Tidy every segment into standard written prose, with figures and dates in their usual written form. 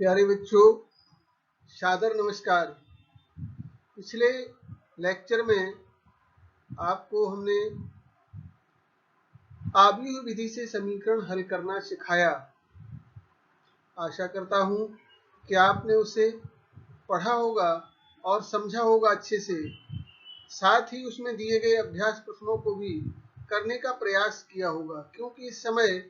प्यारे बच्चों, सादर नमस्कार। पिछले लेक्चर में आपको हमने आव्यूह विधि से समीकरण हल करना सिखाया। आशा करता हूँ कि आपने उसे पढ़ा होगा और समझा होगा अच्छे से। साथ ही उसमें दिए गए अभ्यास प्रश्नों को भी करने का प्रयास किया होगा, क्योंकि इस समय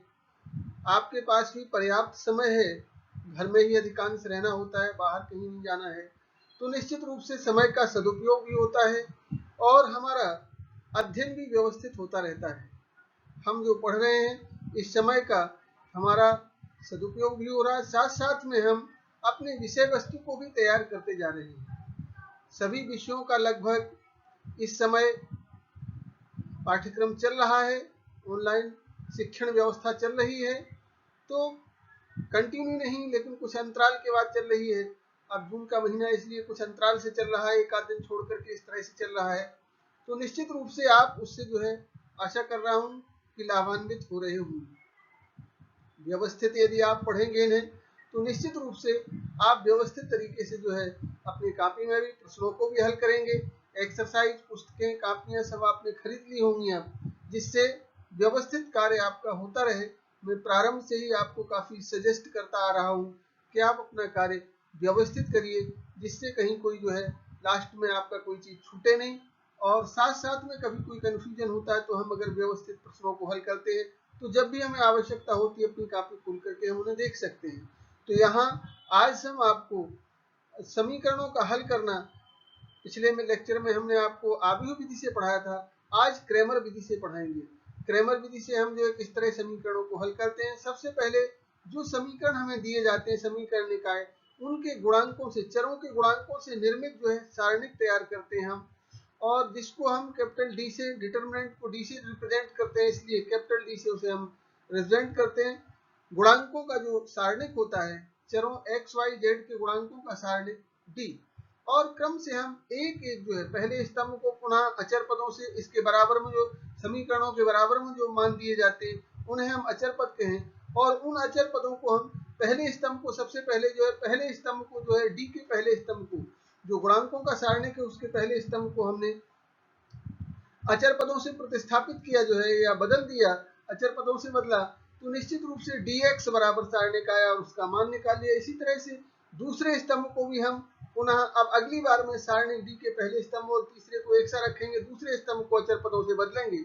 आपके पास भी पर्याप्त समय है। घर में ही अधिकांश रहना होता है, बाहर कहीं नहीं जाना है, तो निश्चित रूप से समय का सदुपयोग भी होता है और हमारा अध्ययन भी व्यवस्थित होता रहता है। हम जो पढ़ रहे हैं इस समय का हमारा सदुपयोग भी हो रहा है, साथ साथ में हम अपने विषय वस्तु को भी तैयार करते जा रहे हैं। सभी विषयों का लगभग इस समय पाठ्यक्रम चल रहा है, ऑनलाइन शिक्षण व्यवस्था चल रही है, तो कंटिन्यू नहीं लेकिन कुछ अंतराल के बाद चल रही है। अब जून का महीना इसलिए कुछ अंतराल से चल रहा है, एक आध दिन छोड़ करके इस तरह से चल रहा है। तो निश्चित रूप से आप उससे जो है आशा कर रहा हूँ कि लाभान्वित हो रहे होंगे। व्यवस्थित यदि आप पढ़ेंगे इन्हें तो निश्चित रूप से आप व्यवस्थित तरीके से जो है अपनी कॉपी में भी प्रश्नों को भी हल करेंगे। एक्सरसाइज पुस्तकें कापियां सब आपने खरीद ली होंगी आप, जिससे व्यवस्थित कार्य आपका होता रहे। मैं प्रारंभ से ही आपको काफी सजेस्ट करता आ रहा हूँ कि आप अपना कार्य व्यवस्थित करिए, जिससे कहीं कोई जो है लास्ट में आपका कोई चीज छूटे नहीं। और साथ साथ में कभी कोई कंफ्यूजन होता है तो हम अगर व्यवस्थित प्रश्नों को हल करते हैं तो जब भी हमें आवश्यकता होती है अपनी कॉपी खोल करके हम उन्हें देख सकते हैं। तो यहाँ आज हम आपको समीकरणों का हल करना, पिछले में लेक्चर में हमने आपको आव्यूह विधि से पढ़ाया था, आज क्रैमर विधि से पढ़ाएंगे। क्रैमर विधि से हम जो है किस तरह समीकरणों को हल करते हैं। सबसे पहले जो समीकरण हमें दिए जाते हैं समीकरण निकाय, उनके गुणांकों से, चरों के गुणांकों से निर्मित जो है सारणिक तैयार करते हैं हम, और जिसको हम कैपिटल डी से, डिटरमिनेंट को डी से रिप्रेजेंट करते हैं, इसलिए कैपिटल डी से उसे हम रिप्रेजेंट करते हैं। गुणांकों का जो सारणिक होता है, चरों एक्स वाई जेड के गुणांकों का सारणिक डी, और क्रम से हम एक एक जो है पहले स्तंभ को पुनः अचर पदों से, इसके बराबर में जो समीकरणों के बराबर में जो मान दिए जाते हैं उन्हें हम अचर पद कहें, और उन अचर पदों को हम पहले स्तंभ को, सबसे पहले जो है पहले स्तंभ को जो है डी के पहले स्तंभ को, जो गुणांकों का सारणिक है उसके पहले स्तंभ को हमने अचर पदों से प्रतिस्थापित किया जो है, या बदल दिया, अचर पदों से बदला, तो निश्चित रूप से dx बराबर सारणिक आया और उसका मान निकाल लिया। इसी तरह से दूसरे स्तंभ को भी हम पुनः अब अगली बार में सारणिक डी के पहले स्तंभ और तीसरे को एक सा रखेंगे, दूसरे स्तंभ को अचर पदों से बदलेंगे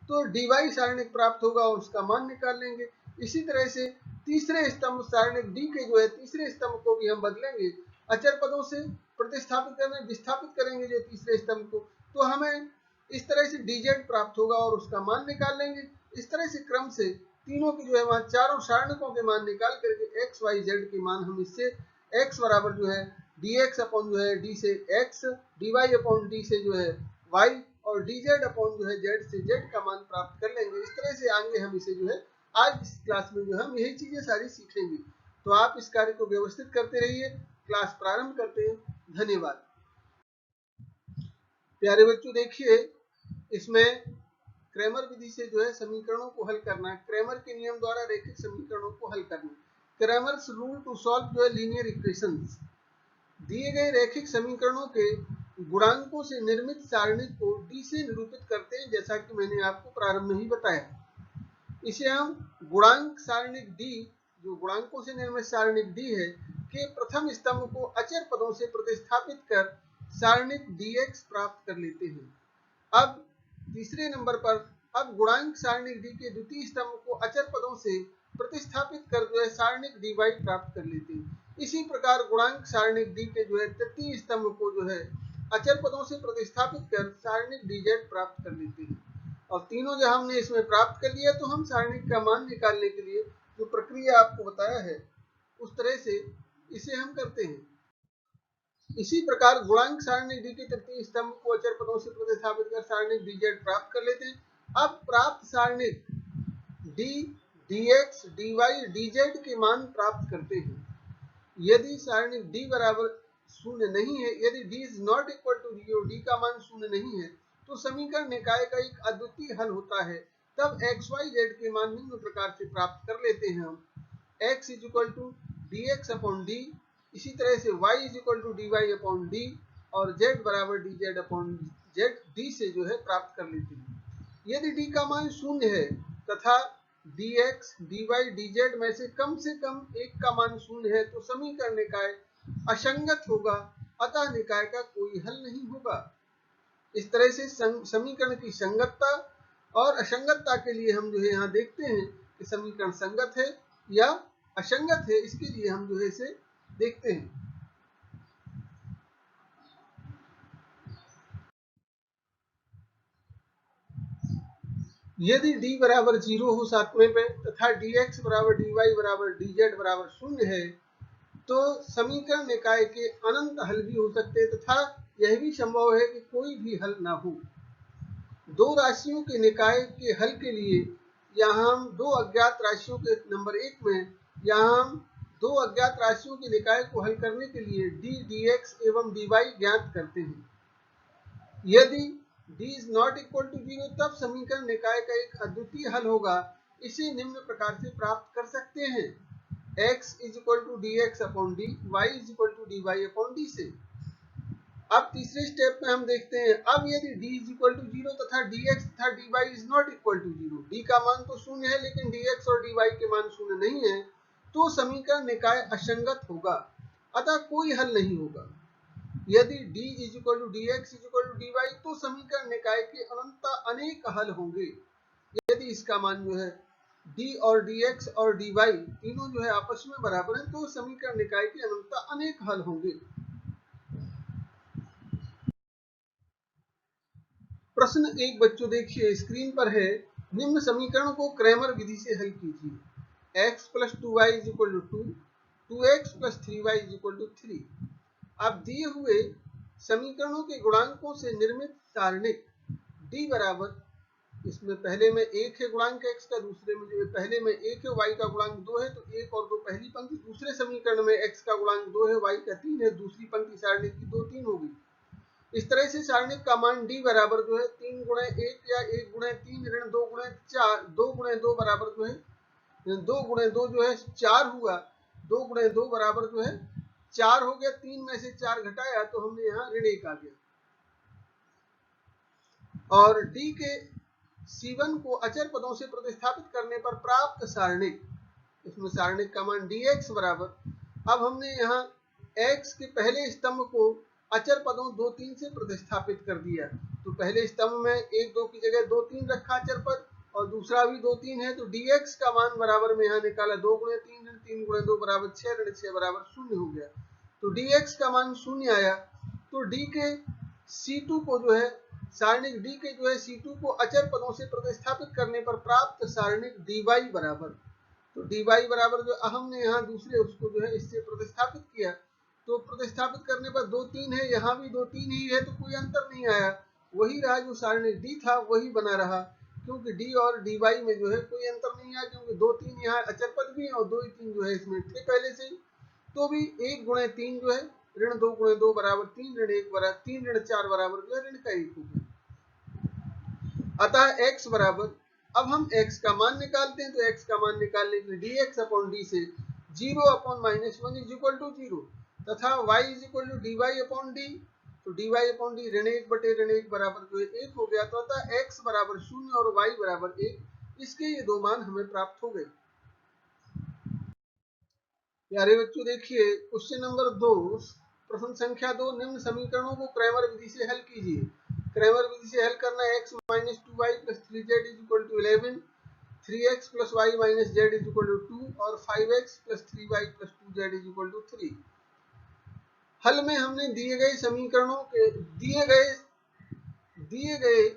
तो dy सारणिक प्राप्त होगा और उसका मान निकाल लेंगे। इसी तरह से तीसरे स्तंभ सारणिक डी के जो है तीसरे स्तंभ को भी हम बदलेंगे, अचर पदों से प्रतिस्थापित करने, विस्थापित करेंगे जो तीसरे स्तंभ को, तो हमें इस तरह से dz प्राप्त होगा और उसका मान निकाल लेंगे। इस तरह से क्रम से तीनों की जो है वहां चारों सारणिकों के मान निकाल करके x y z के मान हम इससे x बराबर जो है dx अपॉन जो है d से x, dy अपॉन d से जो है y, और dz अपॉन जो है z से z का मान प्राप्त कर लेंगे। इस तरह से आगे हम इसे जो है आज इस क्लास में जो है हम यही चीजें सारी सीखेंगे। तो आप इस कार्य को व्यवस्थित करते रहिए। क्लास प्रारंभ करते हैं। धन्यवाद। प्यारे बच्चों, देखिए इसमें क्रैमर विधि से जो है समीकरणों को हल करना है, क्रैमर के नियम द्वारा रैखिक समीकरणों को हल करना। क्रैमर्स रूल टू सॉल्व जो है लीनियर इक्वेशंस, दिए गए रैखिक समीकरणों के गुणांकों से निर्मित सारणिक को डी से निरूपित करते हैं, जैसा कि मैंने आपको प्रारंभ में ही बताया। इसे हम गुणांक सारणिक डी, जो गुणांकों से निर्मित सारणिक डी है, के प्रथम स्तंभ को अचर पदों से प्रतिस्थापित कर सारणिक dx प्राप्त कर लेते हैं। अब तीसरे नंबर पर अब गुणांक सारणिक डी के द्वितीय स्तंभ को अचर पदों से प्रतिस्थापित कर जो है सारणिक dy प्राप्त कर लेते हैं। इसी प्रकार गुणांक सारणिक डी के जो है तृतीय स्तंभ को जो है अचर पदों से प्रतिस्थापित कर सारणिक dz प्राप्त कर लेते हैं। और तीनों जब हमने इसमें प्राप्त कर लिया तो हम सारणिक का मान निकालने के लिए जो प्रक्रिया आपको बताया है उस तरह से इसे हम करते हैं। इसी प्रकार गुणांक सारणिक डी के तृतीय स्तंभ को अचर पदों से प्रतिस्थापित कर सारणिक dz प्राप्त कर लेते हैं। अब प्राप्त सारणिक d, dx, dy, dz के मान प्राप्त करते हैं। यदि सारणिक d बराबर शून्य नहीं है, यदि d is not equal to 0, d का मान शून्य नहीं है, तो समीकरण निकाय का एक अद्वितीय हल होता है। तब x y z के मान निम्न प्रकार से प्राप्त कर लेते हैं हम। x is equal to dx upon d, इसी तरह से y is equal to dy upon d और z बराबर dz अपॉन z d से जो है प्राप्त कर लेते हैं। यदि d का मान शून्य है तथा dx dy dz में से कम एक का मान शून्य है तो समीकरण निकाय असंगत होगा, अतः निकाय का कोई हल नहीं होगा। इस तरह से समीकरण की संगतता और असंगतता के लिए हम जो है यहाँ देखते हैं कि समीकरण संगत है या असंगत है, इसके लिए हम जो है इसे देखते हैं। यदि d बराबर 0 हो सातवें पे तथा dx बराबर dy बराबर dz बराबर 0 है तो समीकरण निकाय के अनंत हल भी हो सकते हैं तथा यह भी संभव है कि कोई भी हल ना हो। दो राशियों के निकाय के हल के लिए यहाँ हम दो अज्ञात राशियों के नंबर 1 में यहाँ हम दो अज्ञात राशियों के निकाय को हल करने के लिए d dx एवं dy ज्ञात करते हैं। यदि d is not equal to 0 तब समीकरण निकाय का एक अद्वितीय हल होगा। इसे निम्न प्रकार से प्राप्त कर सकते हैं, x is equal to dx upon d, y is equal to dy upon d से। अब तीसरे स्टेप में हम देखते हैं, अब यदि d इज इक्वल टू 0 तथा dx तथा dy is not equal to 0, d का मान तो शून्य है लेकिन dx और dy के मान शून्य नहीं है, तो समीकरण निकाय असंगत होगा, अतः कोई हल नहीं होगा। यदि d is equal to dx is equal to dy तो समीकरण निकाय के अनंत अनेक हल होंगे। यदि इसका मान जो है d और dx और dy तीनों जो है आपस में बराबर है तो समीकरण निकाय के अनंत अनेक हल होंगे। प्रश्न 1 बच्चों देखिए स्क्रीन पर है, निम्न समीकरण को क्रैमर विधि से हल कीजिए। x plus 2y is equal to 2, 2x plus 3y is equal to 3। अब दिए हुए समीकरणों के गुणांकों से निर्मित सारणिक d बराबर, इसमें पहले में 1 है गुणांक x का, दूसरे में जो है पहले में 1 है, y का गुणांक 2 है तो 1 और 2 पहली पंक्ति, दूसरे समीकरण में x का गुणांक 2 है, y का 3 है, दूसरी पंक्ति सारणिक की 2 3 होगी। इस तरह से सारणिक का मान d बराबर जो है 3 गुणे 1 या 1 गुणे 3 ऋण 2 गुणे 4, 2 गुणे 2 बराबर जो है 2 गुणे 2 जो है 4 हुआ, 2 गुणे 2 बराबर जो है 4 हो गया, 3 में से 4 घटाया तो हमने यहाँ ऋण 1 आ गया। और d के C1 को अचर पदों से प्रतिस्थापित करने पर प्राप्त सारणिक, इसमें सारणिक का मान dx बराबर, अब हमने यहाँ x के पहले स्तंभ को अचर पदों 2 3 से प्रतिस्थापित कर दिया, तो पहले स्तंभ में 1 2 की जगह 2 3 रखा अचर पद और दूसरा भी 2 3 है, तो dx का मान बराबर में यहाँ निकाला 2 गुणे 3 3 गुणे 2 बराबर 6 ऋण 6 बराबर 0 हो गया, तो dx का मान 0 आया। तो d के C2 को जो है सारणिक d के जो है C2 को अचर पदों से प्रतिस्थापित करने पर प्राप्त सारणिक dy बराबर, तो dy बराबर जो हमने यहाँ दूसरे उसको जो है इससे प्रतिस्थापित किया, तो प्रतिस्थापित करने पर 2 3 है, यहाँ भी 2 3 ही है तो कोई अंतर नहीं आया, वही रहा जो सारणिक d था वही बना रहा, क्योंकि d और dy में जो है कोई अंतर नहीं आया, क्योंकि 2 3 यहाँ अचर पद भी है और 2 3 जो है इसमें थे पहले से ही, तो भी 1 गुणे 3 जो है ऋण 2 गुणे 2 बराबर 3 ऋण 1 बराबर 3 ऋण 4 बराबर जो है ऋण का 1 हो गया। अतः x बराबर, अब हम x का मान निकालते हैं, तो x का मान निकालने के लिए dx अपॉन d से 0 अपॉन -1 इज इक्वल टू 0 तथा y is equal to dy upon d, तो dy अपॉन d ऋण 1 बटे ऋण 1 बराबर जो है 1 हो गया, तो अतः x बराबर 0 और y बराबर 1, इसके ये दो मान हमें प्राप्त हो गए। प्यारे बच्चों देखिए क्वेश्चन नंबर 2, प्रश्न संख्या 2, निम्न समीकरणों को क्रैमर विधि से हल कीजिए। क्रैमर विधि से हल करना है, x minus 2y plus 3z is equal to 11, 3x plus y minus z is equal to 2 और 5x plus 3y plus 2z is equal to 3। हल में हमने दिए गए समीकरणों के दिए गए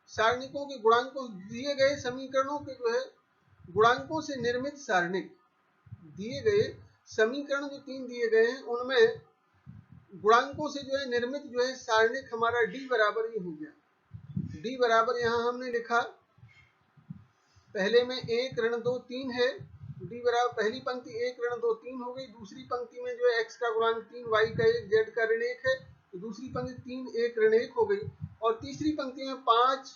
सारणिकों के गुणांकों, दिए गए समीकरणों के जो है गुणांकों से निर्मित सारणिक, दिए गए समीकरण जो 3 दिए गए हैं उनमें गुणांकों से जो है निर्मित जो है सारणिक हमारा d बराबर ये हो गया। d बराबर यहाँ हमने लिखा, पहले में 1 ऋण 2 3 है, d बराबर पहली पंक्ति 1 ऋण 2 3 हो गई, दूसरी पंक्ति में जो है x का गुणांक 3, y का 1, z का ऋण 1 है, तो दूसरी पंक्ति 3 1 ऋण 1 हो गई, और तीसरी पंक्ति में 5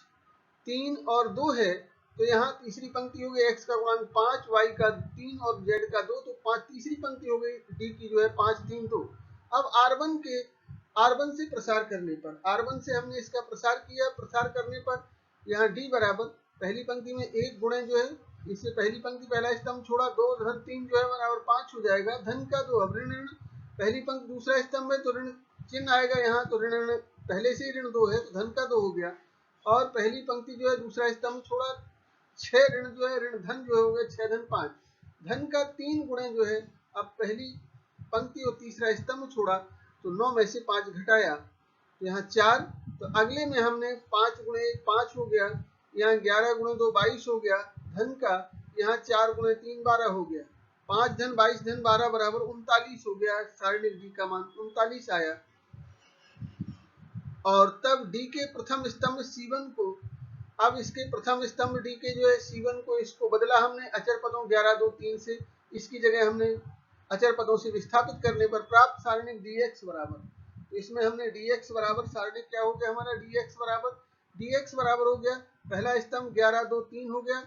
3 और 2 है, तो यहाँ तीसरी पंक्ति हो गई x का गुणांक 5, y का 3 और z का 2, तो पांच, तीसरी पंक्ति हो गई डी की जो है 5 3 2। अब R1 से प्रसार करने पर, R1 से हमने इसका प्रसार किया, प्रसार करने पर यहाँ डी बराबर पहली पंक्ति में 1 गुणे जो है, इससे पहली पंक्ति पहला स्तंभ छोड़ा 2 धन 3 जो है बराबर 5 हो जाएगा, धन का 2। अब ऋण ऋण पहली पंक्ति दूसरा स्तंभ है तो ऋण चिन्ह आएगा यहाँ, तो ऋण ऋण पहले से ही ऋण 2 है, धन का 2 हो गया। और पहली पंक्ति जो है दूसरा स्तंभ छोड़ा 6 ऋण जो है, ऋण धन जो हो गया 6 धन 5, धन का 3 गुणे जो है, अब पहली पंक्ति और तीसरा स्तंभ छोड़ा तो 9 में से 5 घटाया तो यहाँ 4, तो अगले में हमने 5 गुणे 1 5 हो गया, यहाँ 11 गुणे 2 22 हो गया, धन का यहाँ 4 गुणे 3 12 हो गया, 5 धन 22 धन 12 बराबर 39 हो गया। सारणिक डी का मान 39 आया। और तब डी के प्रथम स्तंभ C1 को, अब इसके प्रथम स्तंभ डी के जो है C1 को, इसको बदला हमने अचर पदों 11 2 3 से, इसकी जगह हमने अचर पदों से विस्थापित करने पर प्राप्त सारणिक dx बराबर, तो इसमें हमने dx बराबर सारणिक क्या हो गया हमारा, dx बराबर हो गया पहला स्तंभ 11 2 3 हो गया,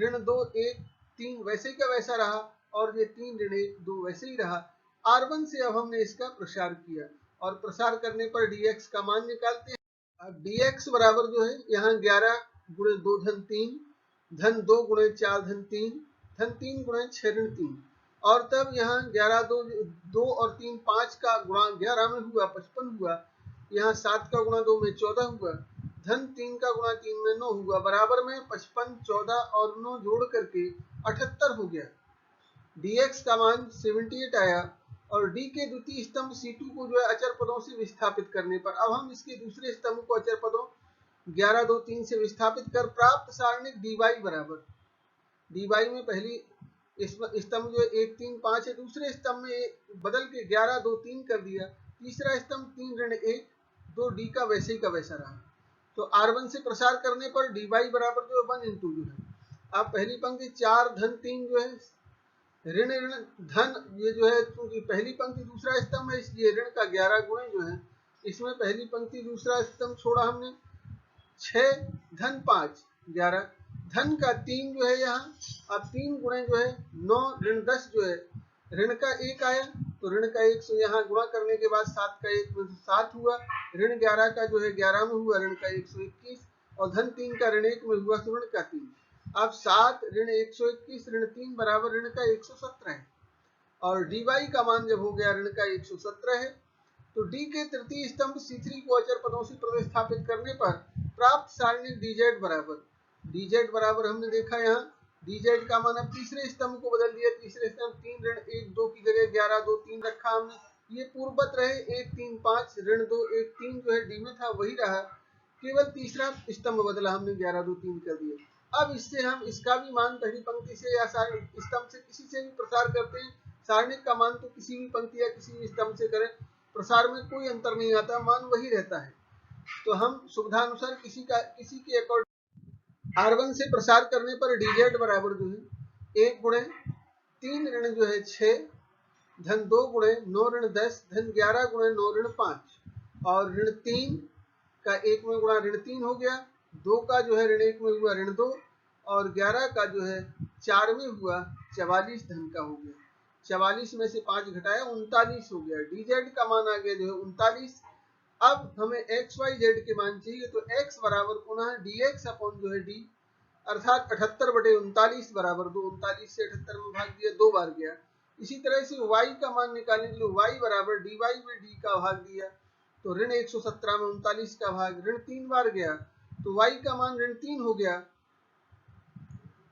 ऋण 2 1 3 वैसे का वैसा रहा, और ये 3 ऋण 1 2 वैसे ही रहा। R1 से अब हमने इसका प्रसार किया और प्रसार करने पर dx का मान निकालते हैं। अब dx बराबर जो है यहाँ 11 गुणे 2 धन 3, धन 2 गुणे 4 धन 3, धन 3 गुणे 6 ऋण 3, और तब यहाँ 11 2 और 3 5 का गुणा 11 में हुआ 55 हुआ, यहाँ 7 का गुणा 2 में 14 हुआ, धन 3 का गुणा 3 में 9 हुआ, बराबर में 55 14 और 9 जोड़ करके 78 हो गया। dx का मान 78 आया। और d के द्वितीय स्तंभ C2 को जो है अचर पदों से विस्थापित करने पर, अब हम इसके दूसरे स्तंभ को अचर पदों 11 2 3 से विस्थापित कर प्राप्त सारणिक dy बराबर, dy में पहली स्तंभ जो 1 3 5 है, दूसरे स्तंभ में बदल के 11 2 3 कर दिया, तीसरा स्तंभ 3 ऋण 1 2, डी का वैसे ही का वैसा रहा। तो R1 से प्रसार करने पर dy बराबर जो 1 इंटू जो है, अब पहली पंक्ति 4 धन 3 जो है, ऋण ऋण धन, ये जो है क्योंकि पहली पंक्ति दूसरा स्तंभ है इसलिए ऋण का 11 गुणे जो है, इसमें पहली पंक्ति दूसरा स्तंभ छोड़ा हमने 6 धन 5 11, धन का 3 जो है यहाँ, अब 3 गुणे जो है 9 ऋण 10 जो है, ऋण का 1 आया तो ऋण का 1 से यहाँ गुणा करने के बाद 7 का 1 में 7 हुआ, ऋण 11 का जो है 11 में हुआ ऋण का 121, और धन 3 का ऋण 1 में हुआ तो ऋण का 3। अब 7 ऋण 121 ऋण 3 बराबर ऋण का 117 है, और dy का मान जब हो गया ऋण का 117 है, तो d के तृतीय स्तंभ C3 को अचर पदों से प्रतिस्थापित करने पर प्राप्त सारणिक dz बराबर, dz बराबर हमने देखा यहाँ dz का मान, अब तीसरे स्तंभ को बदल दिया, तीसरे स्तंभ 3 ऋण 1 2 की जगह 11 2 3 रखा हमने, ये पूर्ववत रहे 1 3 5 ऋण 2 1 3 जो है d में था वही रहा, केवल तीसरा स्तंभ बदला हमने 11 2 3 कर दिया। अब इससे हम इसका भी मान पहली पंक्ति से या स्तंभ से किसी से भी प्रसार करते हैं, सारणिक का मान तो किसी भी पंक्ति या किसी भी स्तंभ से करें, प्रसार में कोई अंतर नहीं आता, मान वही रहता है। तो हम सुविधानुसार किसी के अकॉर्डिंग R1 से प्रसार करने पर dz बराबर जो है 1 गुणे 3 ऋण जो है 6 धन 2 गुणे 9 ऋण 10 धन 11 गुणे 9 ऋण 5, और ऋण 3 का 1 में गुणा ऋण 3 हो गया, 2 का जो है ऋण 1 में हुआ ऋण 2, और 11 का जो है 4 में हुआ 44 धन का हो गया, 44 में से 5 घटाया 39 हो गया, dz का मान आ गया जो है 39। अब हमें x y z के मान चाहिए, तो x बराबर पुनः dx अपॉन जो है d, अर्थात 78/39 बराबर 2, 39 से 78 में भाग दिया 2 बार गया। इसी तरह से y का मान निकालने के लिए y बराबर dy में d का भाग दिया, तो ऋण 117 में 39 का भाग ऋण 3 बार गया, तो y का मान ऋण 3 हो गया,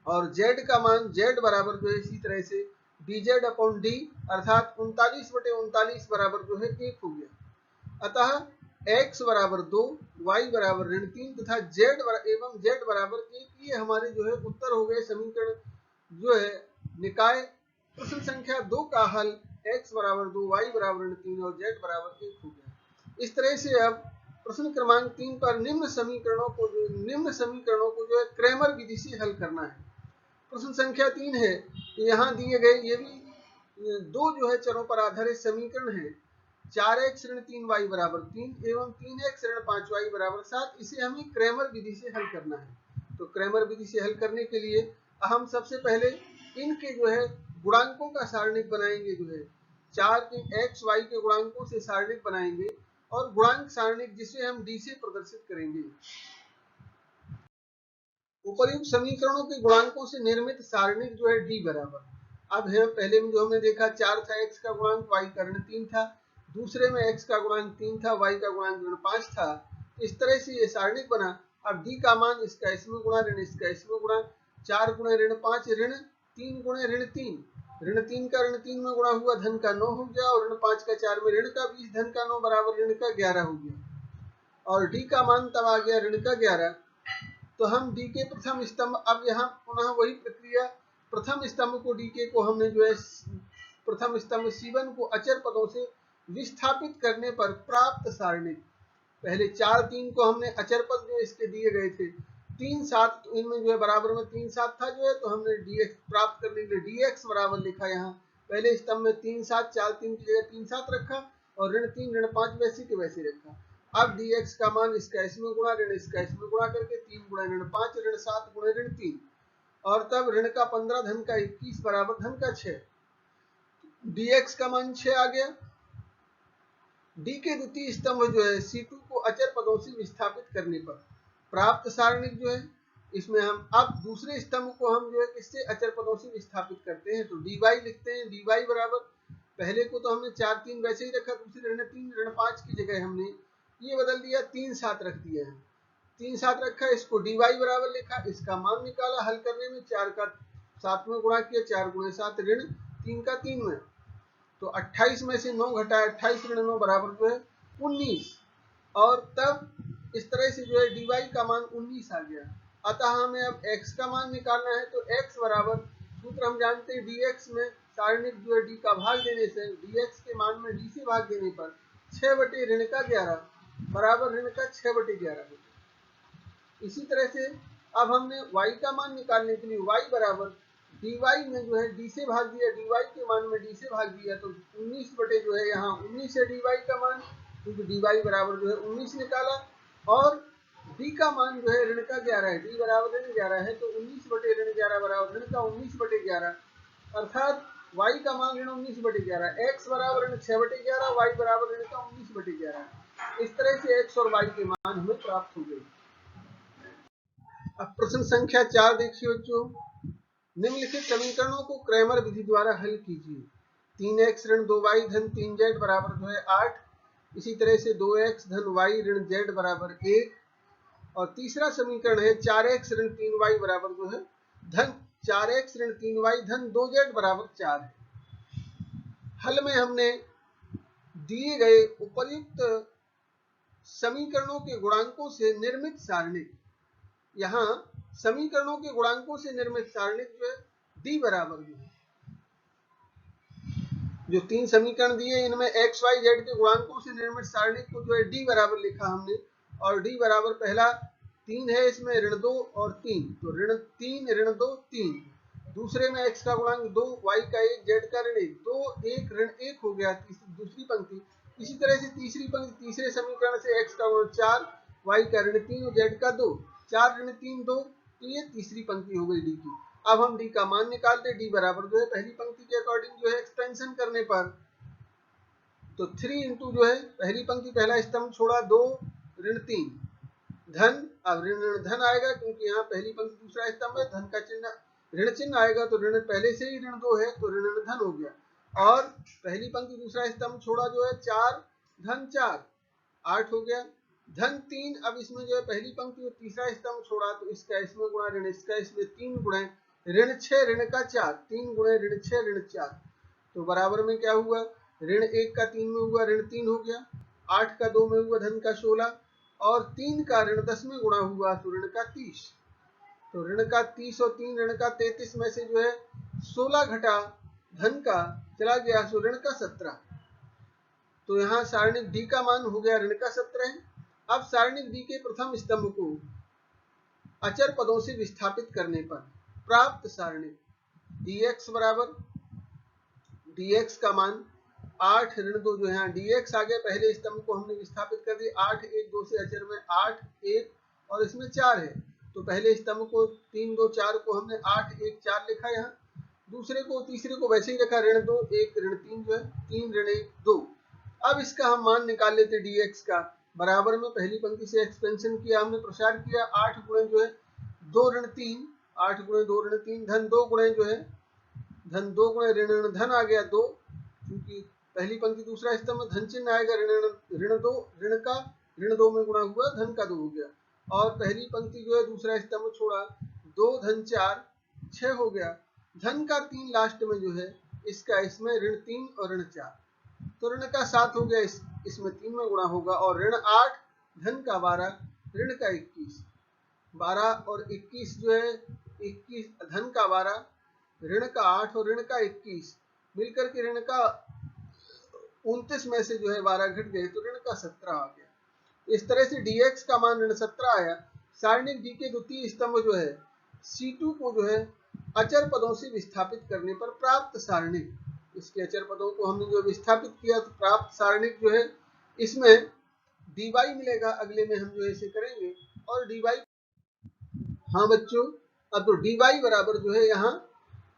और z का मान z बराबर जो है इसी तरह से dz अपॉन d, अर्थात 39/39 बराबर जो है 1 हो गया। अतः x बराबर 2, y बराबर ऋण 3 तथा z बराबर 1, ये हमारे जो है उत्तर हो गए समीकरण जो है निकाय प्रश्न संख्या 2 का हल x बराबर 2, y बराबर ऋण 3 और z बराबर 1 हो गया। इस तरह से अब प्रश्न क्रमांक 3 पर निम्न समीकरणों को जो है क्रैमर विधि से हल करना है। प्रश्न संख्या 3 है, तो यहाँ दिए गए ये भी 2 जो है चरों पर आधारित समीकरण है, 4x ऋण 3y बराबर 3 एवं 3x ऋण 5y बराबर 7, इसे हमें क्रैमर विधि से हल करना है। तो क्रैमर विधि से हल करने के लिए हम सबसे पहले इनके जो है गुणांकों का सारणिक बनाएंगे, जो है 4 के x y के गुणांकों से सारणिक बनाएंगे और गुणांक सारणिक जिसे हम d से प्रदर्शित करेंगे। उपर्युक्त समीकरणों के गुणांकों से निर्मित सारणिक जो है d बराबर, अब है पहले में जो हमने देखा 4 था, x का गुणांक y का ऋण 3 था, दूसरे में x का गुणांक 3 था, y का गुणांक ऋण 5 था। इस तरह से ये सारणिक बना। अब d का मान इसका इसमें गुणा ऋण इसका इसमें गुणा, 4 गुणे ऋण 5 ऋण 3 गुणे ऋण 3, ऋण 3 का ऋण 3 में गुणा हुआ धन का 9 हो गया, और ऋण 5 का 4 में ऋण का 20 धन का 9 बराबर ऋण का 11 हो गया, और d का मान तब आ गया ऋण का 11। तो हम d के प्रथम स्तंभ, अब यहाँ पुनः वही प्रक्रिया, प्रथम स्तंभ को d के को हमने जो है प्रथम स्तंभ C1 को अचर पदों से विस्थापित करने पर प्राप्त सारणिक, पहले 4 3 को हमने अचर पद जो इसके दिए गए थे 3 7, इनमें जो है बराबर में 3 7 था जो है, तो हमने dx प्राप्त करने के लिए dx बराबर लिखा। यहाँ पहले स्तंभ में 3 7 4 3 की जगह 3 7 रखा, और ऋण 3 ऋण 5 वैसे के वैसे रखा। अब dx का मान इसका इसमें गुणा ऋण इसका इसमें गुणा करके 3 गुणे ऋण 5 ऋण 7 गुणे ऋण 3, और तब ऋण का 15 धन का 21 बराबर धन का 6, dx का मान 6 आ गया। d के द्वितीय स्तंभ जो है C2 को अचर पदों से विस्थापित करने पर प्राप्त सारणिक जो है, इसमें हम अब दूसरे स्तंभ को हम जो है किससे अचर पदों से विस्थापित करते हैं, तो dy लिखते हैं। dy बराबर, पहले को तो हमने 4 3 वैसे ही रखा, दूसरे ऋण 3 ऋण 5 की जगह हमने ये बदल दिया 3 7 रख दिया है, 3 7 रखा, इसको dy बराबर लिखा, इसका मान निकाला, हल करने में 4 का 7 में गुणा किया, 4 गुणे 7 ऋण 3 का 3 में, तो 28 में से 9 घटाया 28 ऋण 9 बराबर जो है 19, और तब इस तरह से जो है dy का मान 19 आ गया। अतः हमें अब x का मान निकालना है, तो x बराबर, सूत्र हम जानते हैं dx में सारणिक जो है d का भाग देने से, dx के मान में d से भाग देने पर 6 बटे ऋण का 11 बराबर ऋण का 6 बटे 11। इसी तरह से अब हमने y का मान निकालने के लिए y बराबर dy में जो है d से भाग दिया, dy के मान में d से भाग दिया, तो 19 बटे जो है यहाँ 19 है dy का मान, क्योंकि dy बराबर जो है 19 निकाला, और d का मान जो है ऋण का 11 है, d बराबर ऋण 11 है, तो 19 बटे ऋण 11 बराबर ऋण का 19 बटे 11, अर्थात y का मान ऋण 19 बटे 11, x बराबर ऋण 6 बटे 11, y बराबर ऋण का 19 बटे 11। इस तरह से x और y के मान हमें प्राप्त हो गए। अब प्रश्न संख्या 4 देखिए बच्चों, निम्नलिखित समीकरणों को क्रैमर विधि द्वारा हल कीजिए। 3x ऋण 2y धन 3z बराबर जो है 8, इसी तरह से 2x धन y ऋण z बराबर 1, और तीसरा समीकरण है 4x ऋण 3y बराबर जो है धन 4x ऋण 3y धन 2z बराबर 4 है। हल में हमने दिए गए उपर्युक्त समीकरणों के गुणांकों से निर्मित सारणिक, यहाँ समीकरणों के गुणांकों से निर्मित सारणिक जो है d बराबर जो 3 समीकरण दिए, इनमें x y z के गुणांकों से निर्मित सारणिक को जो है d बराबर लिखा हमने, और d बराबर पहला 3 है, इसमें ऋण 2 और 3, तो ऋण 3 ऋण 2 3, दूसरे में x का गुणांक 2 y का 1 z का ऋण 1, 2 1 ऋण 1 हो गया दूसरी पंक्ति। इसी तरह से तीसरी पंक्ति, तीसरे समीकरण से x का गुणांक 4 y का ऋण 3 और z का 2, 4 ऋण 3 2, तो ये तीसरी पंक्ति हो गई d की। अब हम d का मान निकालते, d बराबर जो है पहली पंक्ति के अकॉर्डिंग जो है एक्सपेंशन करने पर, तो 3 इंटू जो है पहली पंक्ति पहला स्तंभ छोड़ा 2 ऋण 3 धन, अब ऋण धन आएगा क्योंकि यहाँ पहली पंक्ति दूसरा स्तंभ है, धन का चिन्ह ऋण चिन्ह आएगा, तो ऋण पहले से ही ऋण 2 है तो ऋण धन हो गया, और पहली पंक्ति दूसरा स्तंभ छोड़ा जो है 4 धन 4 8 हो गया, धन 3, अब इसमें जो है पहली पंक्ति और तीसरा स्तंभ छोड़ा, तो इसका इसमें गुणा ऋण इसका इसमें 3 गुणे ऋण 6 ऋण का 4, 3 गुणे ऋण 6 ऋण 4, तो बराबर में क्या हुआ, ऋण 1 का 3 में हुआ ऋण 3 हो गया, 8 का 2 में हुआ धन का 16, और 3 का ऋण 10 में गुणा हुआ तो ऋण का 30, तो ऋण का 30 और 3 ऋण का 33 में से जो है 16 घटा धन का चला गया, सो ऋण का 17, तो यहाँ सारणिक d का मान हो गया ऋण का 17। अब सारणिक d के प्रथम स्तंभ को अचर पदों से विस्थापित करने पर प्राप्त सारणिक dx बराबर, dx का मान 8 ऋण 2, जो यहाँ dx आ गया, पहले स्तंभ को हमने विस्थापित कर दिया, 8 1 2 से अचर में 8 1 और इसमें 4 है, तो पहले स्तंभ को 3 2 4 को हमने 8 1 4 लिखा यहाँ, दूसरे को तीसरे को वैसे ही रखा, ऋण 2 1 ऋण 3 जो है 3 ऋण 1 2। अब इसका हम मान निकाल लेते dx का, बराबर में पहली पंक्ति से एक्सपेंशन किया हमने, प्रसार किया, 8 गुणे जो है 2 ऋण 3, 8 गुणे 2 ऋण 3, धन 2 गुणे जो है धन 2 गुणे ऋण धन आ गया 2, क्योंकि पहली पंक्ति दूसरा स्तंभ में धन चिन्ह आएगा, ऋण 2 ऋण का ऋण 2 में गुणा हुआ धन का 2 हो गया, और पहली पंक्ति जो है दूसरा स्तंभ छोड़ा 2 धन 4 6 हो गया, धन का 3 लास्ट में जो है इसका, इसमें ऋण 3 और ऋण 4, तो ऋण का 7 हो गया, इसमें 3 में गुणा होगा, और ऋण 8 धन का 12 ऋण का 21, 12 और 21 जो है 21 धन का 12 ऋण का 8 और ऋण का 21 मिलकर के ऋण का 29 में से जो है 12 घट गए तो ऋण का 17 आ गया। इस तरह से dx का मान ऋण 17 आया। सारणिक d के द्वितीय स्तंभ जो है C2 को जो है अचर पदों से विस्थापित करने पर प्राप्त सारणिक, इसके अचर पदों को हमने जो विस्थापित किया तो प्राप्त सारणिक जो है इसमें dy मिलेगा, अगले में हम जो ऐसे करेंगे, और dy, हाँ बच्चों, अब तो dy बराबर जो है यहाँ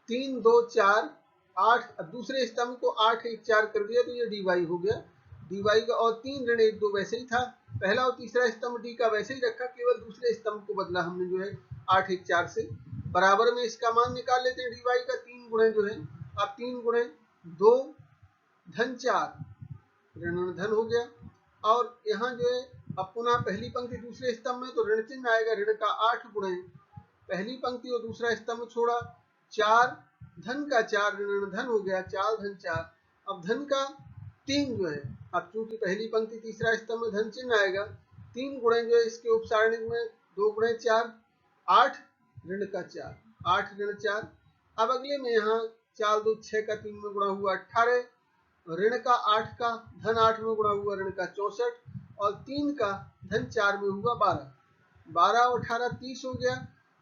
3 2 4 8, अब दूसरे स्तंभ को 8 1 4 कर दिया तो ये dy हो गया, dy का, और 3 ऋण 1 2 वैसे ही था, पहला और तीसरा स्तंभ d का वैसे ही रखा, केवल दूसरे स्तंभ को बदला हमने जो है 8 1 4 से, बराबर में इसका मान निकाल लेते हैं dy का, 3 गुणे जो है, अब 3 गुणे 2 धन 4 ऋण धन हो गया, और यहाँ जो है अब पुनः पहली पंक्ति दूसरे स्तंभ में तो ऋण चिन्ह आएगा, ऋण का 8 गुणे पहली पंक्ति और दूसरा स्तंभ छोड़ा 4 धन का 4 ऋण धन हो गया, 4 धन 4, अब धन का 3 जो है, अब चूंकि पहली पंक्ति तीसरा स्तंभ में धन चिन्ह आएगा, 3 गुणे जो है इसके उपसारणिक में 2 गुणे 4 8 ऋण का 4 8 ऋण 4, अब अगले में यहाँ 4 2 6 का 3 में गुणा हुआ 18, ऋण का 8 का धन 8 में गुणा हुआ ऋण का 64, और 3 का धन 4 में हुआ 12, 12 और 18 30 हो गया,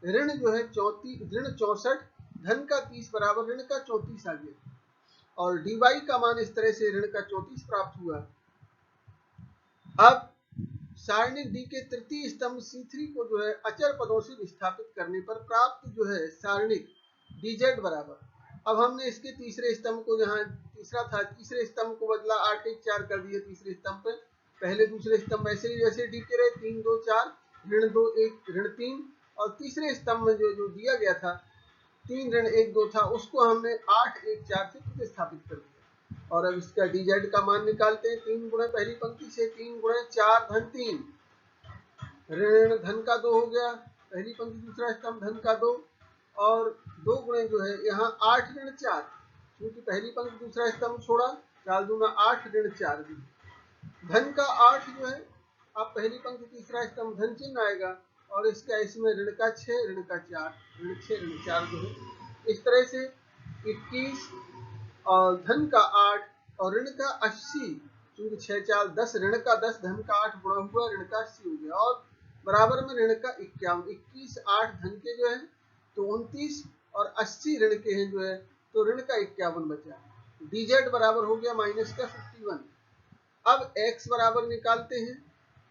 ऋण जो है 34 ऋण 64 धन का 30 बराबर ऋण का 34 आ गया, और dy का मान इस तरह से ऋण का 34 प्राप्त हुआ। अब सारणिक d के तृतीय स्तंभ C3 को जो है अचर पदों से विस्थापित करने पर प्राप्त जो है सारणिक dz बराबर, अब हमने इसके तीसरे स्तंभ को, जहाँ तीसरा था तीसरे स्तंभ को बदला 8 1 4 कर दिया तीसरे स्तंभ पे, पहले दूसरे स्तंभ ऐसे ही जैसे डी के रहे 3 2 4 ऋण 2 1 ऋण 3, और तीसरे स्तंभ में जो दिया गया था 3 ऋण 1 2 था उसको हमने 8 1 4 से प्रतिस्थापित कर दिया, और अब इसका dz का मान निकालते हैं, 3 गुणे पहली पंक्ति से 3 गुणे 4 धन 3 ऋण धन का 2 हो गया, पहली पंक्ति दूसरा स्तंभ धन का 2, और 2 गुणे जो है यहाँ 8 ऋण 4, क्योंकि पहली पंक्ति दूसरा स्तंभ छोड़ा 4 दूना 8 ऋण 4 भी, धन का 8 जो है, अब पहली पंक्ति तीसरा स्तंभ धन चिन्ह आएगा, और इसका इसमें ऋण का 6 ऋण का 4 ऋण 6 ऋण 4 जो है, इस तरह से 21 और धन का 8 और ऋण का 80, क्योंकि 6 4 10 ऋण का 10 धन का 8 गुणा हुआ ऋण का 80 हो गया, और बराबर में ऋण का 51, 21 8 धन के जो है तो 29 और 80 ऋण के हैं जो है तो ऋण का 51 बचा, dz बराबर हो गया माइनस का 51। अब x बराबर निकालते हैं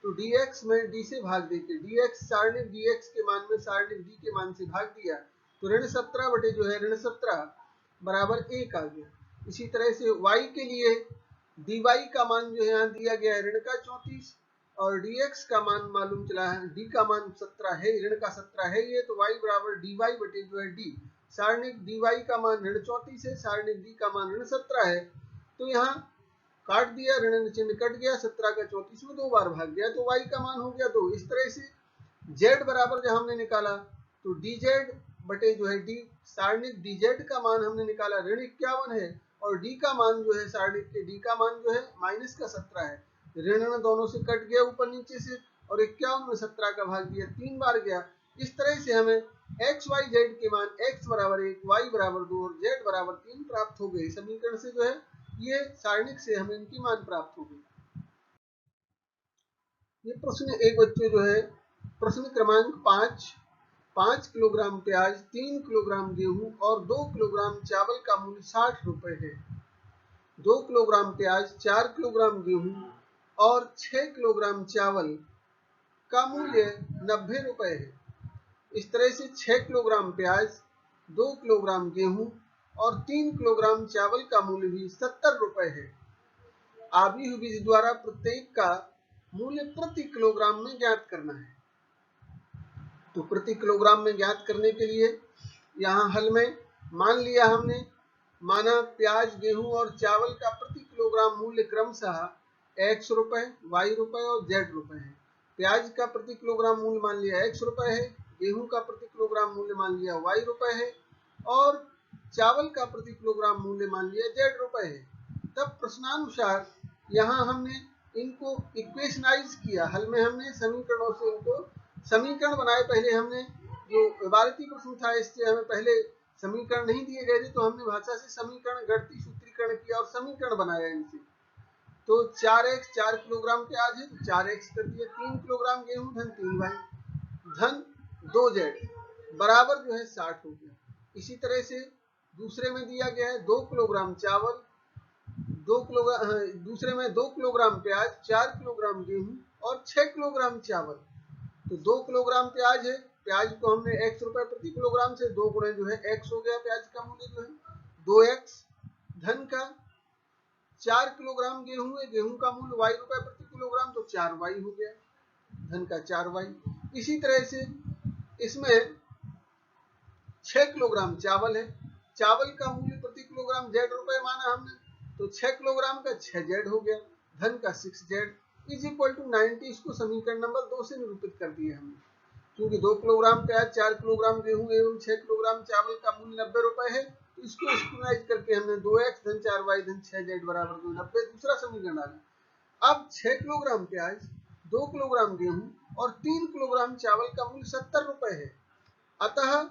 तो dx में d से भाग देते, dx सारणिक dx के मान में सारणिक d के मान से भाग दिया तो ऋण 17 बटे जो है ऋण 17 बराबर 1 आ गया। इसी तरह से y के लिए dy का मान जो है यहाँ दिया गया है ऋण का 34, और dx का मान मालूम चला है, d का मान 17 है, ऋण का 17 है ये, तो y बराबर dy बटे जो है d, सारणिक dy का मान ऋण 34 है, सारणिक d का मान ऋण 17 है, तो यहाँ काट दिया, ऋण चिन्ह कट गया, 17 का 34 में 2 बार भाग गया तो y का मान हो गया 2। इस तरह से z बराबर जब हमने निकाला तो dz बटे जो है d, सारणिक dz का मान हमने निकाला ऋण 51 है, और d का मान जो है सारणिक के d का मान जो है माइनस का 17 है, ऋण दोनों से कट गया ऊपर नीचे से, और 51 में 17 का भाग दिया 3 बार गया। इस तरह से हमें x y z के मान x बराबर 1 y बराबर 2 और z बराबर 3 प्राप्त हो गए। समीकरण से जो है ये सारणिक से हमें इनकी मान प्राप्त हो गई। ये प्रश्न एक बच्चे जो है प्रश्न क्रमांक 5 किलोग्राम प्याज, 3 किलोग्राम गेहूं और 2 किलोग्राम चावल का मूल्य 60 रुपए है। 2 किलोग्राम प्याज, 4 किलोग्राम गेहूं और 6 किलोग्राम चावल का मूल्य 90 रुपए है। इस तरह से 6 किलोग्राम प्याज, 2 किलोग्राम गेहूं और 3 किलोग्राम चावल का मूल्य भी 70 रुपए है। आव्यूह विधि द्वारा प्रत्येक का मूल्य प्रति किलोग्राम में ज्ञात करना है। तो प्रति किलोग्राम में ज्ञात करने के लिए यहाँ हल में मान लिया हमने, माना प्याज, गेहूं और चावल का प्रति किलोग्राम मूल्य क्रमशः x रुपए, y रुपए और z रुपए है। प्याज का प्रति किलोग्राम मूल्य मान लिया x रुपए है, गेहूं का प्रति किलोग्राम मूल्य मान लिया y रुपए है और चावल का प्रति किलोग्राम मूल्य मान लिया z रुपए है। तब प्रश्नानुसार यहाँ हमने इनको इक्वेशनाइज किया, हल में हमने समीकरणों से इनको समीकरण बनाए। पहले हमने जो इबारती प्रश्न था इससे हमें पहले समीकरण नहीं दिए गए थे, तो हमने भाषा से समीकरण गणती सूत्रीकरण किया और समीकरण बनाया इनसे। तो 4x 4 किलोग्राम प्याज है तो 4x कर दिया, 3 किलोग्राम गेहूं धन 3y धन 2z बराबर जो है 60 हो गया। इसी तरह से दूसरे में दिया गया है 2 किलोग्राम चावल, 2 किलोग्राम, दूसरे में 2 किलोग्राम प्याज, 4 किलोग्राम गेहूं और 6 किलोग्राम चावल। तो 2 किलोग्राम प्याज है, प्याज को हमने x रुपए प्रति किलोग्राम से 2 गुणे जो है x हो गया, प्याज का मूल्य जो है 2x धन का 4 किलोग्राम गेहूं है, गेहूं का मूल्य y रुपए प्रति किलोग्राम तो 4y हो गया धन का 4y। इसी तरह से इसमें 6 किलोग्राम चावल है, चावल का मूल्य प्रति किलोग्राम z रुपए माना हमने तो 6 किलोग्राम का 6z हो गया धन का 6z इज इक्वल टू 90। इसको समीकरण नंबर 2 से निरूपित कर दिया हमने। क्योंकि 2 किलोग्राम प्याज, 4 किलोग्राम गेहूं एवं 6 किलोग्राम चावल का मूल्य 90 रुपए है, तो इसको इक्वलाइज करके हमने 2x धन 4y धन 6z बराबर 90 दूसरा समीकरण डाला। अब 6 किलोग्राम प्याज, 2 किलोग्राम गेहूं और 3 किलोग्राम चावल का मूल्य 70 रुपए है। अतः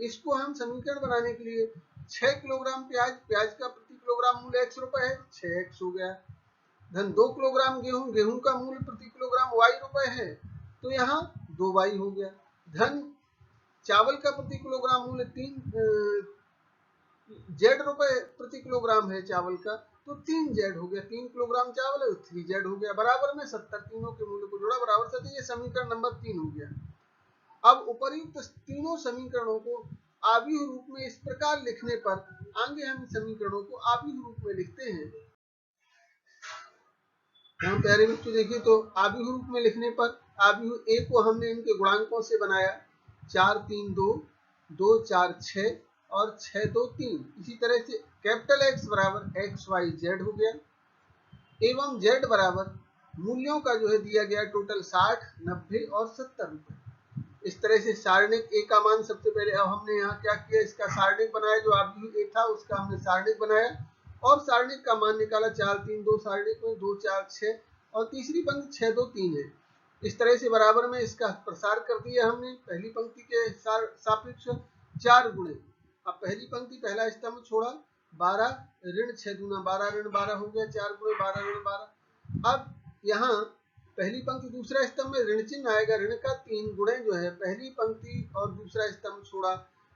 इसको हम समीकरण बनाने के लिए 6 किलोग्राम प्याज, प्याज का प्रति किलोग्राम मूल्य x रुपए है, 6x हो गया धन 2 किलोग्राम गेहूं, गेहूं का मूल्य प्रति किलोग्राम y रुपए है तो यहाँ 2y हो गया धन चावल का प्रति किलोग्राम मूल्य 3 z रुपए प्रति किलोग्राम है चावल का तो 3z हो गया, 3 किलोग्राम चावल है तो 3z हो गया बराबर में 70। तीनों के मूल्य को जोड़ा बराबर 70, ये समीकरण नंबर 3 हो गया। अब उपर्युक्त तीनों समीकरणों को आव्यूह रूप में इस प्रकार लिखने पर, आगे हम समीकरणों को आव्यूह रूप में लिखते हैं। हम प्यारे बच्चों देखिए, तो आव्यूह रूप में लिखने पर आव्यूह ए को हमने इनके गुणांकों से बनाया 4 3 2, 2 4 6 और 6 2 3। इसी तरह से कैपिटल X बराबर x y z हो गया एवं z बराबर मूल्यों का जो है दिया गया टोटल 60, 90 और 70 रुपए। इस तरह से सारणिक ए का मान सबसे पहले, अब हमने यहाँ क्या किया, इसका सारणिक बनाया, जो आव्यूह ए था उसका हमने सारणिक बनाया और सारणिक का मान निकाला 4 3 2, सारणिक में 2 4 6 और तीसरी पंक्ति 6 2 3 है। इस तरह से बराबर में इसका प्रसार कर दिया हमने पहली पंक्ति के सापेक्ष 4 गुणे। अब पहली पंक्ति पहला स्तंभ छोड़ा 12 ऋण 6 दूना 12 ऋण 12 हो गया, 4 गुणे 12 ऋण 12। अब यहाँ पहली पंक्ति दूसरा स्तंभ में ऋण चिन्ह आएगा, ऋण का 3 गुणे जो है पहली पंक्ति और दूसरा स्तंभ छोड़ा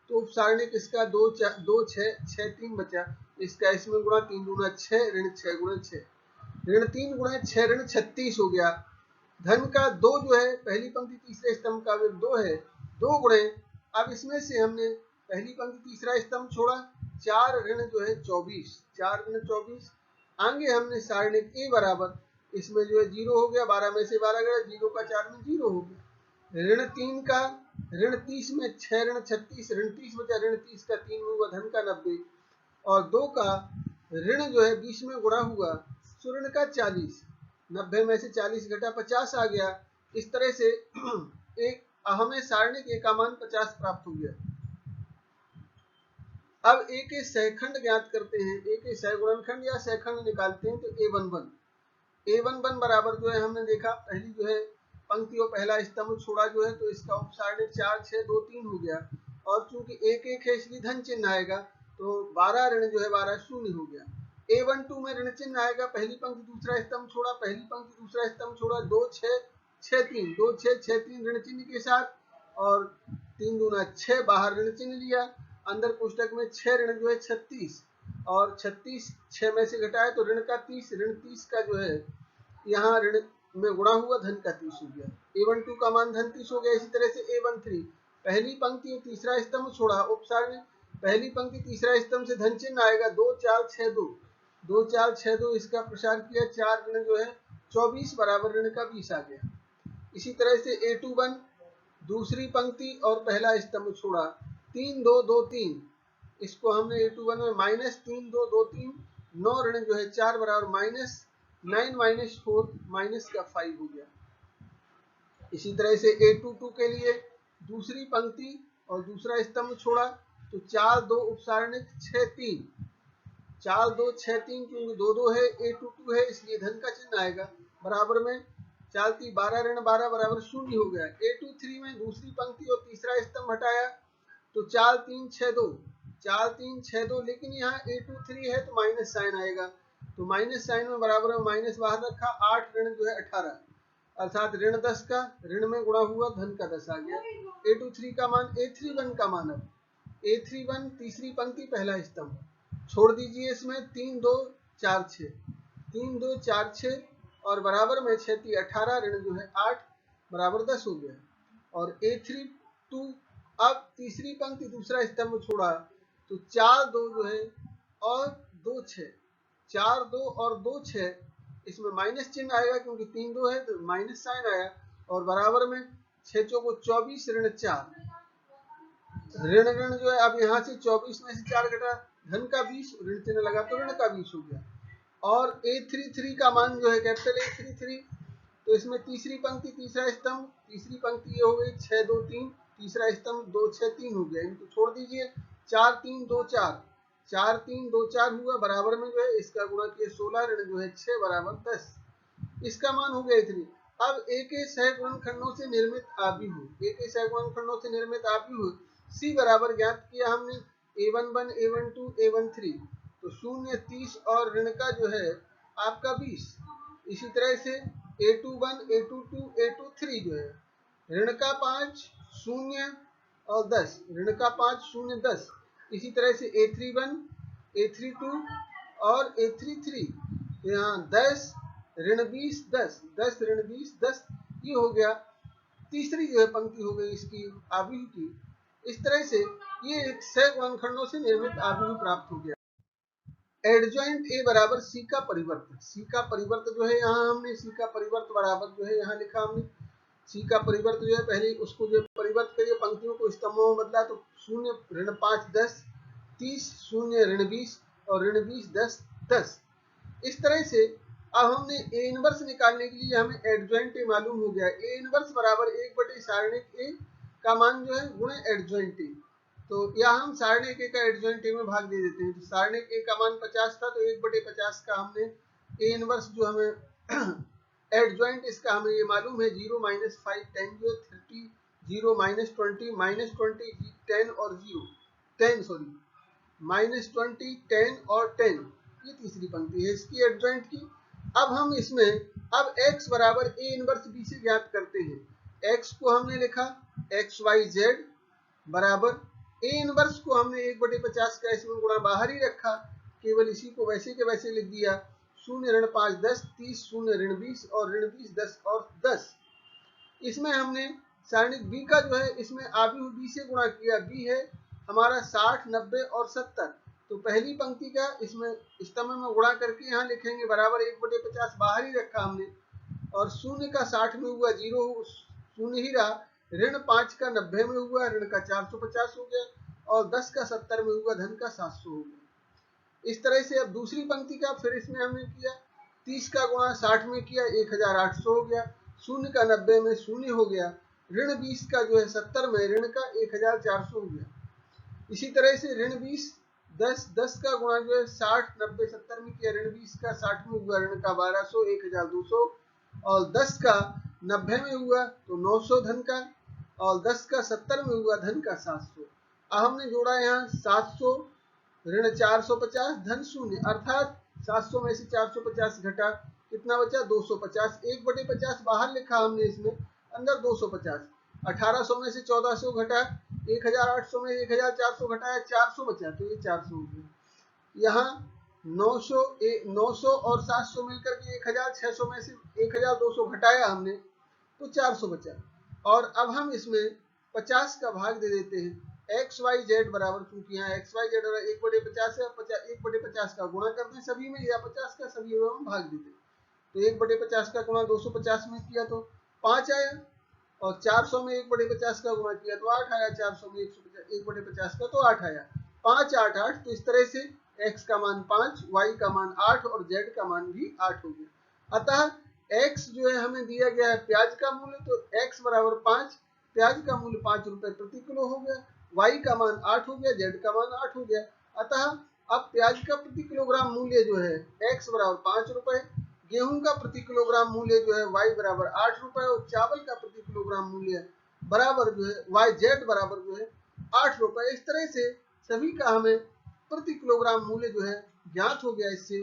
तो उपसारणिक इसका 2 6 6 3 बचा, इसका इसमें गुणा 3 गुना 6 ऋण 6 गुणे 6 ऋण 3 गुणे 6 ऋण 36 हो गया धन का 2 जो है पहली पंक्ति तीसरे स्तंभ का विभव 2 है, 2 गुणे, अब इसमें से हमने पहली पंक्ति तीसरा स्तंभ छोड़ा 4 ऋण जो है 24, 4 ऋण 24। आगे हमने सारणिक ए बराबर, इसमें जो है 0 हो गया, 12 में से 12 गया, 0 का 4 में 0 हो गया, ऋण 3 का ऋण 30 में 6 ऋण 36, ऋण 30 बचा, ऋण 30 का 3 हुआ धन का 90 और 2 का ऋण जो है 20 में गुणा हुआ सो ऋण का 40, 90 में से 40 घटा 50 आ गया। इस तरह से एक हमें सारणिक ए का मान 50 प्राप्त हो गया। अब ए के सहखंड ज्ञात करते हैं, ए के सहगुणनखंड या सहखंड निकालते हैं। तो a11 बराबर जो है हमने देखा पहली जो है पंक्ति और पहला स्तंभ छोड़ा जो है तो इसका उपसारणिक 4 6 2 3 हो गया और चूंकि एक एक है इसलिए धन चिन्ह आएगा तो 12 ऋण जो है 12 शून्य हो गया। a12 में ऋण चिन्ह आएगा, पहली पंक्ति दूसरा स्तंभ छोड़ा, पहली पंक्ति दूसरा स्तंभ छोड़ा, 2 6 6 3 2 6 6 3 ऋण चिन्ह के साथ और 3 दूना 6 बाहर ऋण चिन्ह लिया, अंदर पुस्तक में 6 ऋण जो है 36 और 36 6 में से घटाए तो ऋण का 30, ऋण 30 का जो है यहाँ ऋण में गुणा हुआ धन का 30 हो गया। a12 का मान धन 30 हो गया। इसी तरह से a13 पहली पंक्ति तीसरा स्तंभ छोड़ा, उपसारणिक पहली पंक्ति तीसरा स्तंभ से धन चिन्ह आएगा 2 4 6 2, 2 4 6 2 इसका प्रसार किया, 4 ऋण जो है 24 बराबर ऋण का 20 आ गया। इसी तरह से A21 दूसरी पंक्ति और पहला स्तंभ छोड़ा, 3 2 2 3, इसको हमने A21 में -3 2 2 3, 9 ऋण जो है 4 बराबर -9 -4 माइनस का 5 हो गया। इसी तरह से A22 के लिए दूसरी पंक्ति और दूसरा स्तंभ छोड़ा तो 4 2 उपसारणिक 6 3, 4 2 6 3 क्योंकि 2 2 है, A22 है इसलिए धन का चिन्ह आएगा, बराबर में 4 3 12 ऋण 12 बराबर 0 हो गया। A23 में दूसरी पंक्ति और तीसरा स्तंभ हटाया तो 4 3 6 2, 4 3 6 2, लेकिन यहाँ A23 है तो माइनस साइन आएगा, तो माइनस साइन में बराबर में माइनस बाहर रखा, 8 ऋण जो है 18, अर्थात ऋण 10 का ऋण में गुणा हुआ, धन का 10 आ गया। A23 का मान, A31 का मान, अब A31 तीसरी पंक्ति पहला स्तंभ छोड़ दीजिए, इसमें 3 2 4 6, 3 2 4 6 और बराबर में 6 3 18, ऋण जो है 8 बराबर 10 हो गया। और A32 अब तीसरी पंक्ति दूसरा स्तंभ छोड़ा तो 4 2 जो है और 2 6, 4 2 और 2 6, इसमें माइनस चिन्ह आएगा क्योंकि 3 2 है तो माइनस साइन आया, और बराबर में 6 चौको 24 ऋण 4, ऋण ऋण जो है अब यहाँ से 24 में से 4 घटा, धन का 20, ऋण चिन्ह लगा तो ऋण का 20 हो गया। और A33 का मान जो है कैपिटल A33, तो इसमें तीसरी पंक्ति तीसरा स्तंभ, तीसरी पंक्ति ये हो गई 6 2 3, तीसरा स्तंभ 2 6 3 हो गया, इनको छोड़ दीजिए, 4 3 2 4, 4 3 2 4 हुआ, बराबर में जो है इसका गुणा किया 16, ऋण जो है 6 बराबर 10, इसका मान हो गया A3। अब A के सहगुणनखंडों से निर्मित आव्यूह, A के सहगुणनखंडों से निर्मित आव्यूह C बराबर ज्ञात किया हमने, A11 A12 A13, तो 0 30 और ऋण का जो है आपका 20। इसी तरह से A21 A22 A23 जो है ऋण का 5 0 और 10, ऋण का 5 0 10। इसी तरह से A31 A32 और A33 यहाँ 10 ऋण 20 10, 10 ऋण 20 10, ये हो गया तीसरी जो है पंक्ति हो गई इसकी आव्यूह की। इस तरह से ये सहगुणनखंडों से निर्मित आव्यूह प्राप्त हो गया। एडजॉइंट A बराबर C का परिवर्त, C का परिवर्त जो है यहाँ हमने C का परिवर्त बराबर जो है यहाँ लिखा हमने, C का परिवर्त जो है पहले उसको जो परिवर्त करिए, पंक्तियों को स्तंभों में बदला तो 0 ऋण 5 10, 30 0 ऋण 20 और ऋण 20 10 10। इस तरह से अब हमने A इनवर्स निकालने के लिए हमें एडजॉइंट A मालूम हो गया, A इनवर्स बराबर 1 सारणिक A का मान जो है गुणे एडजॉइंट A, तो यहाँ हम सारणिक A का एडजॉइंट A में भाग दे देते हैं, तो सारणिक A का मान 50 था तो 1/50 का हमने A इनवर्स जो हमें एडजॉइंट इसका हमें ये मालूम है 0 -5 10 जो 30 0 -20 -20 10 और 0 10 सॉरी -20 10 और 10, ये तीसरी पंक्ति है इसकी एडजॉइंट की। अब हम इसमें अब x बराबर A इनवर्स B से ज्ञात करते हैं, x को हमने लिखा XYZ बराबर A इनवर्स को हमने 1/50 का इसमें गुणा बाहर ही रखा, केवल इसी को वैसे के वैसे लिख दिया, 0 ऋण 5 10 30 0 ऋण 20 और ऋण 20 10 और 10। इसमें हमने सारणिक B का जो है इसमें आव्यूह B से गुणा किया, B है हमारा 60 90 और 70, तो पहली पंक्ति का इसमें स्तंभ में गुणा करके यहाँ लिखेंगे बराबर 1/50 बाहर ही रखा हमने, और 0 का 60 में हुआ 0 0 ही रहा, ऋण 5 का 90 में हुआ, ऋण का 450 हो गया, और 10 का 70 में हुआ, धन का 700 हो गया। इस तरह से अब दूसरी पंक्ति का फिर इसमें हमने किया, 30 का गुणा 60 में किया 1800 हो गया, 0 का 90 में 0 हो गया, ऋण 20 का जो है 70 में ऋण का 1400 हो गया। इसी तरह से ऋण 20 10 का गुणा जो है 60 90 70 में किया, ऋण 20 का 60 में हुआ, ऋण का 1200 1200, और 10 का 90 में हुआ तो 900 धन का, और 10 का 70 में हुआ, धन का 700। अब हमने जोड़ा यहाँ 700 ऋण 450 धन 0, अर्थात 700 में से 450 घटा, कितना बचा 250, 1/50 बाहर लिखा हमने इसमें, अंदर 250, 1800 में से 1400 घटा, 1800 में 1400 घटाया 400 बचा, तो ये 400 हो गया। यहाँ 900 और 700 मिलकर के 1600 में से 1200 घटाया हमने तो 400 बचा, और अब हम इसमें 50 का भाग दे देते हैं, एक्स वाई जेड बराबर, क्योंकि यहाँ एक्स वाई जेड 1/50 है, 1/50 का गुणा करते हैं सभी में, या 50 का सभी में हम भाग देते हैं। तो 1/50 का गुणा 250 में किया तो 5 आया, और 400 में 1/50 का गुणा किया तो 8 आया, 400 में 1/50 का तो 8 आया, 5 8 8। तो इस तरह से x का मान 5, y का मान 8 और z का मान भी 8 हो गया। अतः x जो है हमें दिया गया है प्याज का मूल्य, तो x बराबर 5, प्याज का मूल्य 5 रुपए प्रति किलो हो गया, y का मान 8 हो गया, z का मान 8 हो गया। अतः अब प्याज का प्रति किलोग्राम मूल्य जो है x बराबर 5 रुपए, गेहूं का प्रति किलोग्राम मूल्य जो है y बराबर 8 रुपए, और चावल का प्रति किलोग्राम मूल्य बराबर जो है z बराबर जो है 8 रुपए। इस तरह से सभी का हमें प्रति किलोग्राम मूल्य जो है ज्ञात हो गया। इससे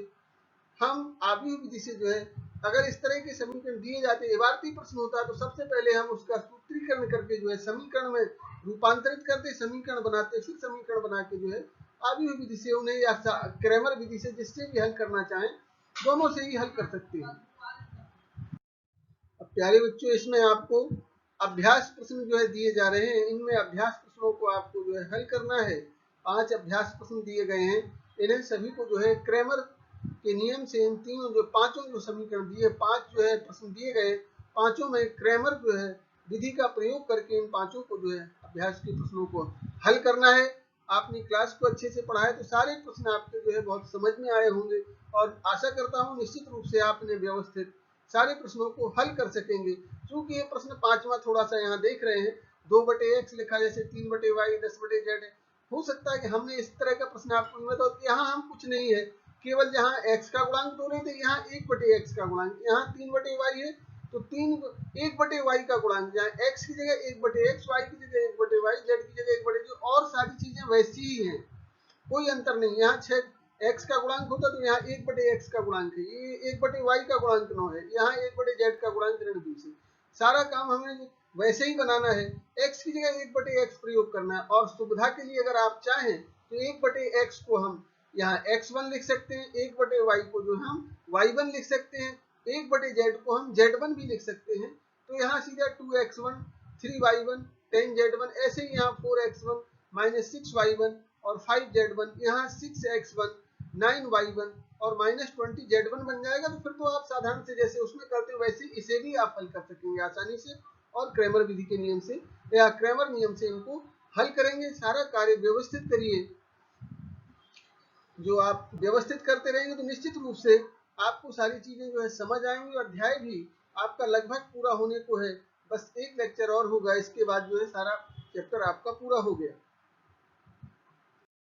हम आगे विधि से जो है, अगर इस तरह के समीकरण दिए जाते, इबारती प्रश्न होता, तो सबसे पहले हम उसका सूत्रीकरण करके जो है समीकरण में रूपांतरित करते, समीकरण बनाते, फिर समीकरण बना के जो है आगे विधि से उन्हें, या क्रैमर विधि से, जिससे भी हल करना चाहें दोनों से ही हल कर सकते हैं। अब प्यारे बच्चों, इसमें आपको अभ्यास प्रश्न जो है दिए जा रहे हैं, इनमें अभ्यास प्रश्नों को आपको जो है हल करना है। 5 अभ्यास प्रश्न दिए गए हैं, इन्हें सभी को जो है क्रैमर के नियम से इन तीनों जो पांचों जो समीकरण दिए, 5 जो है प्रश्न दिए गए, पांचों में क्रैमर जो है विधि का प्रयोग करके इन पांचों को जो है अभ्यास के प्रश्नों को हल करना है। आपने क्लास को अच्छे से पढ़ा है तो सारे प्रश्न आपके जो है बहुत समझ में आए होंगे, और आशा करता हूँ निश्चित रूप से आप इन्हें व्यवस्थित सारे प्रश्नों को हल कर सकेंगे। क्योंकि ये प्रश्न 5वां थोड़ा सा यहाँ देख रहे हैं, 2/x लिखा जैसे 3/y 10/z है। हो सकता है कि हमने इस तरह का प्रश्न आपको में, तो यहाँ हम कुछ नहीं है, केवल जहाँ x का गुणांक 2 रहे थे, यहाँ 1/x का गुणांक, यहाँ 3/y है तो 1/y का गुणांक, जहाँ x की जगह 1/x, y की जगह 1/y, z की जगह 1/z, और सारी चीजें वैसी ही है, कोई अंतर नहीं। यहाँ 6x का गुणांक होता तो यहाँ 1/x का गुणांक है, ये 1/y का गुणांक 9 है, यहाँ 1/z का गुणांक 20 है। सारा काम हमें वैसे ही बनाना है, x की जगह 1/x प्रयोग करना है, और सुविधा के लिए अगर आप चाहें तो 1/x को हम यहाँ x1 लिख सकते हैं, 1/y को जो हम y1 लिख सकते हैं, 1/z को हम z1 भी लिख सकते हैं। तो यहाँ सीधा 2x1 3y1 10z1, ऐसे ही यहाँ 4x1 -6y1 और 5z1, यहाँ 6x1 9y1 और -20z1 बन जाएगा। तो फिर तो आप साधारण से जैसे उसमें करते हैं वैसे इसे भी आप हल कर सकेंगे आसानी से, और क्रैमर विधि के नियम से या क्रैमर नियम से इनको हल करेंगे। सारा कार्य व्यवस्थित करिए, जो आप व्यवस्थित करते रहेंगे तो निश्चित रूप से आपको सारी चीजें जो है समझ आएंगी। अध्याय भी आपका लगभग पूरा होने को है, बस एक लेक्चर और होगा, इसके बाद जो है सारा चैप्टर आपका पूरा हो गया।